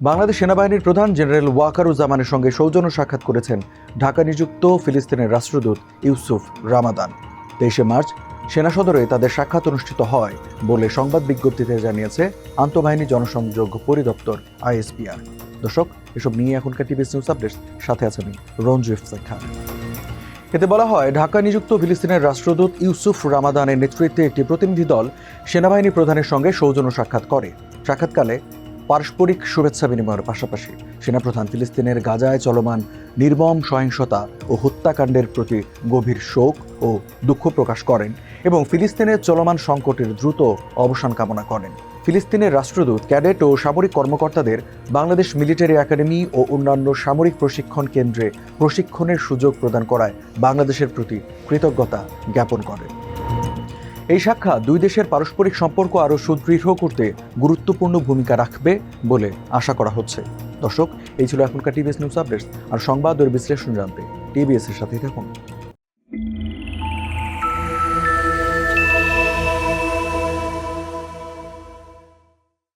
বাংলাদেশ সেনাবাহিনীর প্রধান জেনারেল ওয়াকারুজ্জামানের সঙ্গে সৌজন্য সাক্ষাৎ করেছেন ঢাকা নিযুক্ত ফিলিস্তিনের রাষ্ট্রদূত ইউসুফ রামাদান। 23শে মার্চ সেনা সদরে তাদের সাক্ষাৎ অনুষ্ঠিত হয় বলে সংবাদ বিজ্ঞপ্তিতে জানিয়েছে আন্তঃবাহিনী জনসংযোগ পরিদপ্তর আইএসপিআর। দর্শক, এসব নিয়ে এখনকার টিভিএস নিউজ আপডেটস, সাথে আছে আমি রঞ্জু ইফতেখার খান। এতে বলা হয়, ঢাকা নিযুক্ত ফিলিস্তিনের রাষ্ট্রদূত ইউসুফ রামাদানের নেতৃত্বে একটি প্রতিনিধি দল সেনাবাহিনী প্রধানের সঙ্গে সৌজন্য সাক্ষাৎ করে। সাক্ষাৎকালে পারস্পরিক শুভেচ্ছা বিনিময়ের পাশাপাশি সেনাপ্রধান ফিলিস্তিনের গাজায় চলমান নির্মম সহিংসতা ও হত্যাকাণ্ডের প্রতি গভীর শোক ও দুঃখ প্রকাশ করেন এবং ফিলিস্তিনের চলমান সংকটের দ্রুত অবসান কামনা করেন। ফিলিস্তিনের রাষ্ট্রদূত ক্যাডেট ও সামরিক কর্মকর্তাদের বাংলাদেশ মিলিটারি একাডেমি ও অন্যান্য সামরিক প্রশিক্ষণ কেন্দ্রে প্রশিক্ষণের সুযোগ প্রদান করায় বাংলাদেশের প্রতি কৃতজ্ঞতা জ্ঞাপন করেন। এই সাক্ষাৎ দুই দেশের পারস্পরিক সম্পর্ক আরও সুদৃঢ় করতে গুরুত্বপূর্ণ ভূমিকা রাখবে বলে আশা করা হচ্ছে। দর্শক, এই ছিল এখনকার টিভিএস নিউজ আপডেটস। আর সংবাদ ও বিশ্লেষণ জানতে টিভিএস এর সাথেই থাকুন।